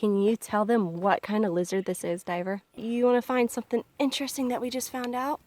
can you tell them what kind of lizard this is, Diver? You want to find something interesting that we just found out?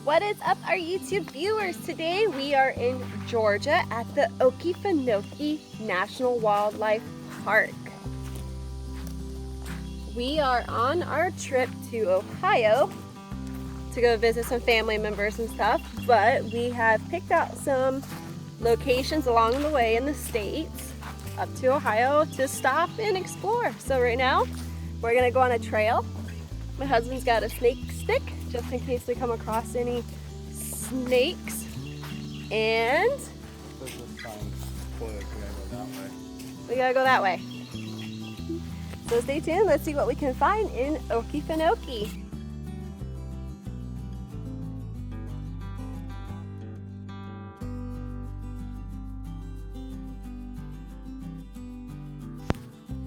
What is up, our YouTube viewers? Today we are in Georgia at the Okefenokee National Wildlife Park. We are on our trip to Ohio to go visit some family members and stuff, but we have picked out some locations along the way in the States up to Ohio to stop and explore. So right now we're gonna go on a trail. My husband's got a snake stick just in case we come across any snakes. And we gotta go that way. So stay tuned, let's see what we can find in Okefenokee.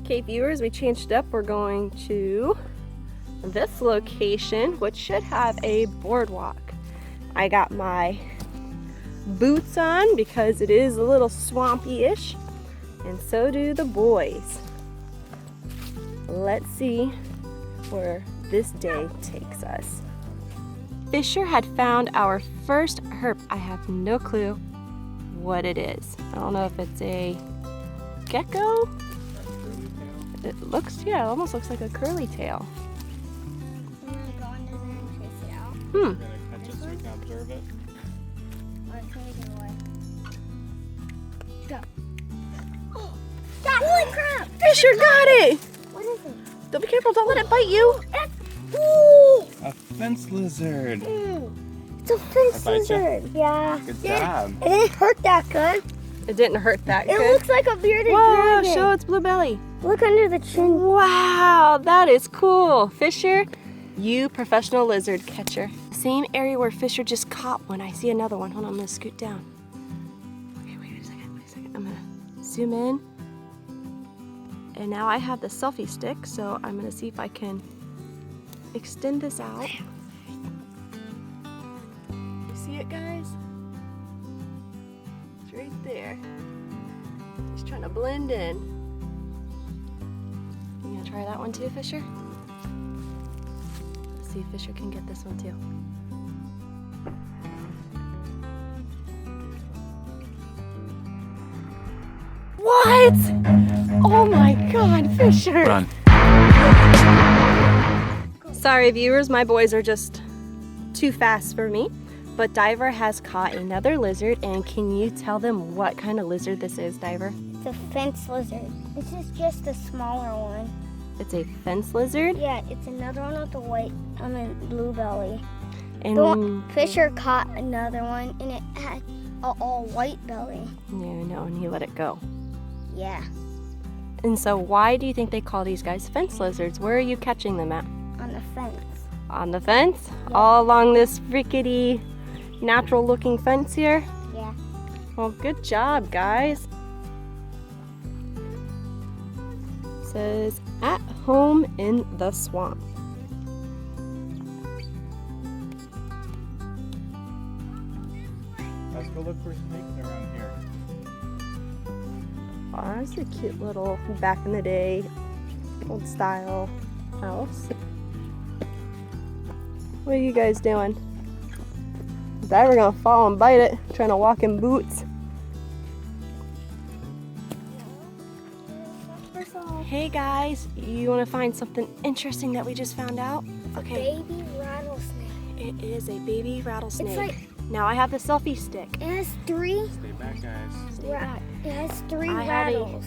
Okay viewers, we changed up. We're going to this location, which should have a boardwalk. I got my boots on because it is a little swampy-ish, and so do the boys. Let's see where this day takes us. Fisher had found our first herp. I have no clue what it is. I don't know if it's a gecko. It looks, yeah, it almost looks like a curly tail. We're gonna catch it so we can observe it. Go. Oh, holy crap! Fisher got it! What is it? Don't be careful, don't let it bite you. Ooh! A fence lizard. It's a fence lizard. Yeah. Good job. It didn't hurt that good. It didn't hurt that It good. looks like a bearded Whoa, dragon. show its blue belly. Look under the chin. Wow, that is cool. Fisher, you professional lizard catcher. Same area where Fisher just caught one. I see another one. Hold on, I'm gonna scoot down. Okay, wait a second. I'm gonna zoom in. And now I have the selfie stick, so I'm gonna see if I can extend this out. You see it, guys? It's right there. He's trying to blend in. You gonna try that one too, Fisher? Let's see if Fisher can get this one too. What? Oh my God, Fisher! Run. Sorry viewers, my boys are just too fast for me. But Diver has caught another lizard, and can you tell them what kind of lizard this is, Diver? It's a fence lizard. This is just a smaller one. It's a fence lizard? Yeah, it's another one with the white, blue belly. And The one, Fisher caught another one, and it had an all white belly. yeah, I know, and he let it go. Yeah, And so why do you think they call these guys fence lizards? Where are you catching them at? on the fence. On the fence? All along this rickety, natural looking fence here? Yeah. Well, good job, guys. It says, at home in the swamp. Let's go look for snakes around here. Oh, that's a cute little back in the day, old style house. What are you guys doing? Diver gonna fall and bite it, trying to walk in boots. Hey guys, you wanna find something interesting that we just found out? Okay. Baby rattlesnake. It is a baby rattlesnake. It's like, Now I have the selfie stick. it has three. Stay back, guys. Stay back. It has three I have a- rattles.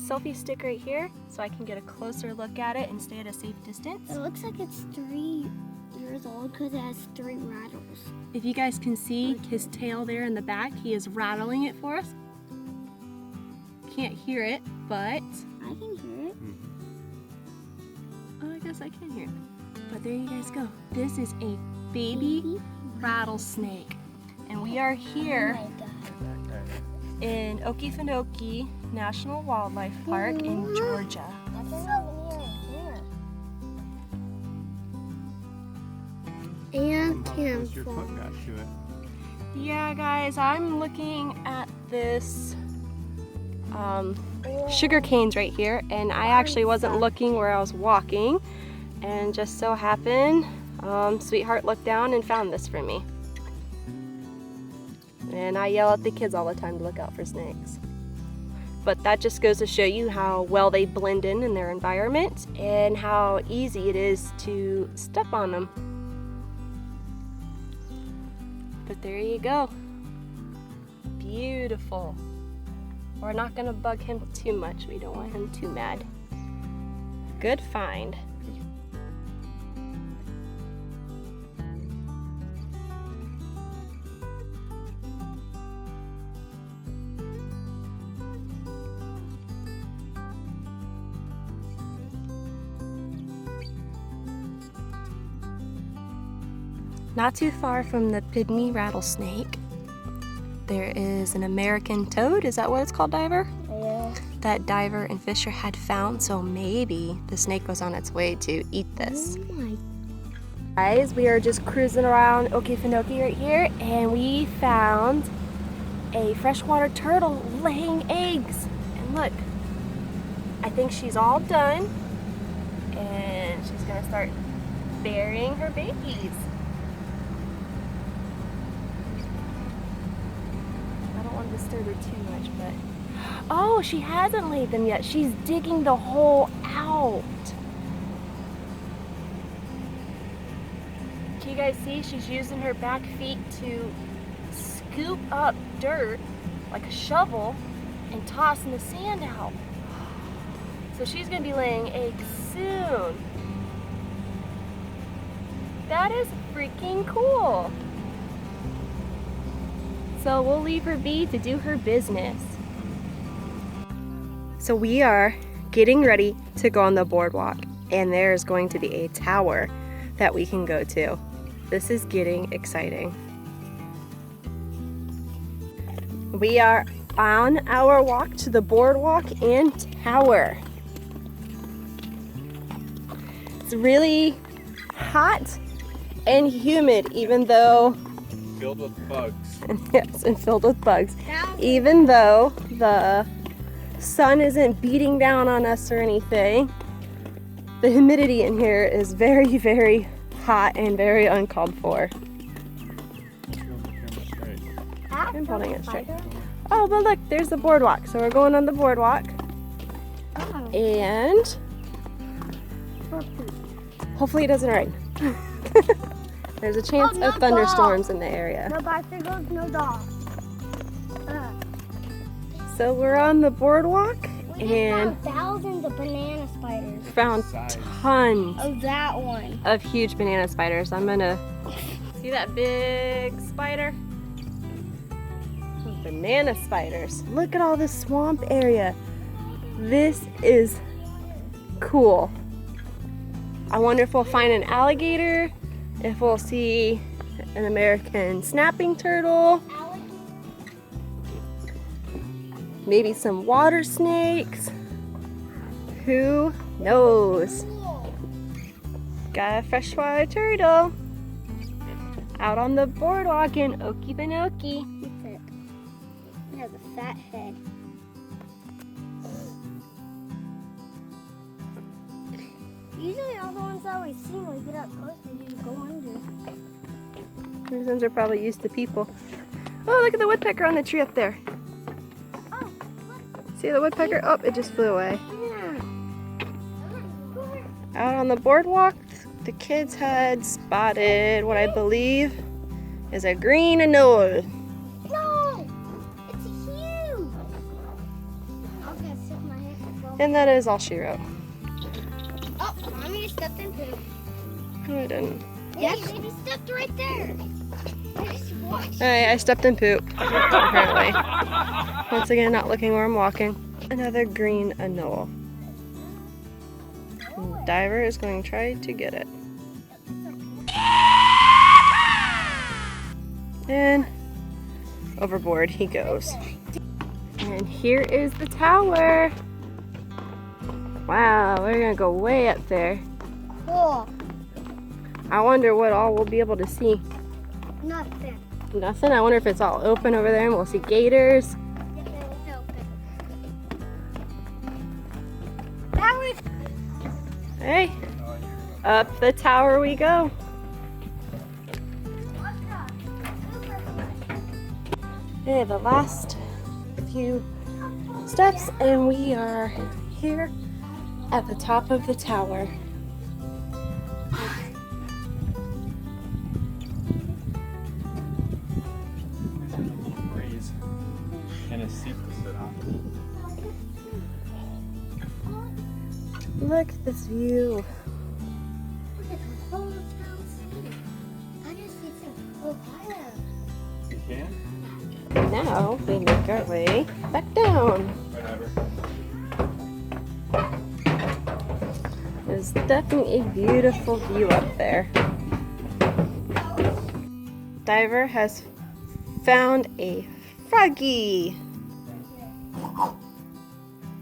Selfie stick right here so I can get a closer look at it and stay at a safe distance. It looks like it's 3 years old because it has 3 rattles. If you guys can see his tail there in the back, he is rattling it for us. Can't hear it, but I can hear it. oh, I guess I can hear it. But there you guys go. This is a baby rattlesnake. And we are here Oh my God. in Okefenokee National Wildlife Park in Georgia. That's so near here. And How close your foot got to it. Yeah, guys, I'm looking at this sugar canes right here, and I actually wasn't looking where I was walking, and just so happened Sweetheart looked down and found this for me. And I yell at the kids all the time to look out for snakes. But that just goes to show you how well they blend in their environment and how easy it is to step on them. But there you go. Beautiful. We're not gonna bug him too much. We don't want him too mad. Good find. Not too far from the pygmy rattlesnake, there is an American toad. Is that what it's called, Diver? Yeah. That Diver and Fisher had found, so maybe the snake was on its way to eat this. Oh my. Guys, we are just cruising around Okefenokee right here, and we found a freshwater turtle laying eggs. And look, I think she's all done, and she's gonna start burying her babies. I don't want to disturb her too much, but oh, she hasn't laid them yet. She's digging the hole out. Can you guys see? She's using her back feet to scoop up dirt like a shovel and tossing the sand out. So she's gonna be laying eggs soon. That is freaking cool. So we'll leave her be to do her business. So we are getting ready to go on the boardwalk, and there's going to be a tower that we can go to. This is getting exciting. We are on our walk to the boardwalk and tower. It's really hot and humid, even though Filled with bugs. yes, and filled with bugs. Even though the sun isn't beating down on us or anything, the humidity in here is very, very hot and very uncalled for. I'm holding it straight. Oh, but look, there's the boardwalk. So we're going on the boardwalk, and hopefully it doesn't rain. There's a chance no of thunderstorms in the area. No bicycles, no dogs. So we're on the boardwalk We just and found thousands of banana spiders. found tons Oh, that one. of huge banana spiders. I'm gonna see that big spider. Banana spiders. Look at all this swamp area. This is cool. I wonder if we'll find an alligator, if we'll see an American snapping turtle, maybe some water snakes. Who knows? Got a freshwater turtle out on the boardwalk in Okefenokee. It has a fat head. Usually all the ones that we see when we get up close, they just go under. These ones are probably used to people. Oh, look at the woodpecker on the tree up there. Oh, See the woodpecker? Oh, it just flew away. yeah. Out on the boardwalk the kids had spotted what I believe is a green anole. No! It's huge! Okay, stick my head to go. And that is all she wrote. Oh, Mommy stepped in poop. No, I didn't. Yes. Baby stepped right there. Just watch. Alright, I stepped in poop, apparently. Once again, not looking where I'm walking. Another green anole. And Diver is going to try to get it. And overboard he goes. And here is the tower. Wow, we're gonna go way up there. Cool. I wonder what all we'll be able to see. Nothing. Nothing? I wonder if it's all open over there and we'll see gators. That was Hey, up the tower we go. Okay, the last few steps and we are here at the top of the tower. Breeze. And a seat to sit on. Look at this view. I just see some Ohio. You can? Now we make our way back down. Whatever. There's definitely a beautiful view up there. Diver has found a froggy.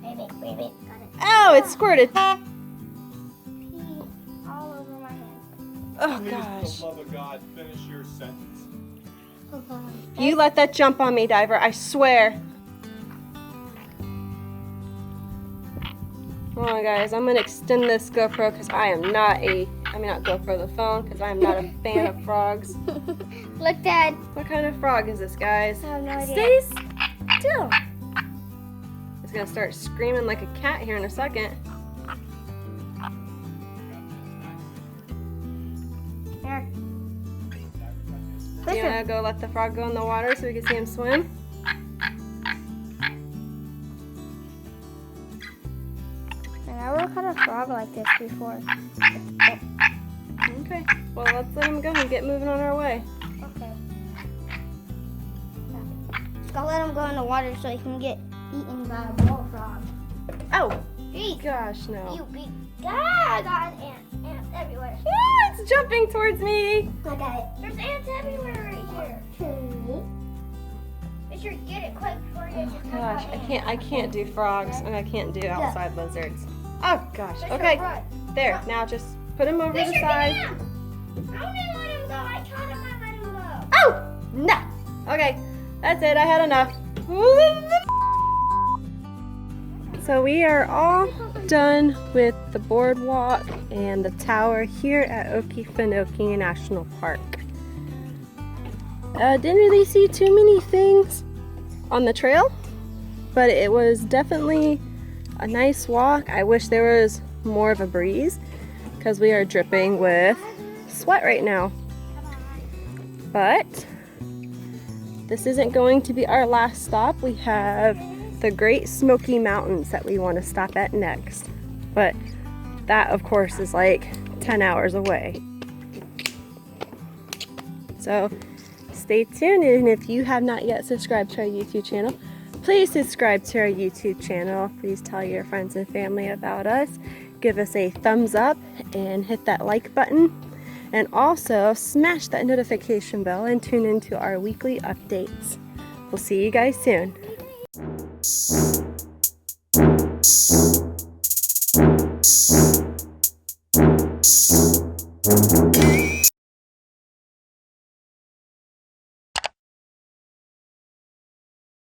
Baby, got it. Oh, it squirted. Pee all over my hand. Oh Please, gosh. for the love of God, finish your sentence. You let that jump on me, Diver, I swear. Hold on, guys, I'm gonna extend this GoPro because I am not not GoPro, the phone, because I am not a fan of frogs. Look, Dad. What kind of frog is this, guys? I have no idea. Stay still. It's gonna start screaming like a cat here in a second. Here. Do you wanna go let the frog go in the water so we can see him swim? I never caught a frog like this before. Okay, well let's let him go and get moving on our way. Okay. Just gotta let him go in the water so he can get eaten by a bullfrog. Oh, Eat. gosh, no. You big. Ah, I got ants. Ants everywhere. Ah, it's jumping towards me. I got it. There's ants everywhere right here. Make sure you get it quick before you get Gosh, I can't do frogs and I can't do outside lizards. Oh gosh, okay. There, now just put him over the side. I only let him go. I told him I let him go. Oh, no. Okay, that's it, I had enough. So we are all done with the boardwalk and the tower here at Okefenokee National Park. Didn't really see too many things on the trail, but it was definitely a nice walk. I wish there was more of a breeze because we are dripping with sweat right now. But this isn't going to be our last stop. We have the Great Smoky Mountains that we want to stop at next. But that, of course, is like 10 hours away. So stay tuned, and if you have not yet subscribed to our YouTube channel, please subscribe to our YouTube channel. Please tell your friends and family about us. Give us a thumbs up and hit that like button. And also smash that notification bell and tune into our weekly updates. We'll see you guys soon.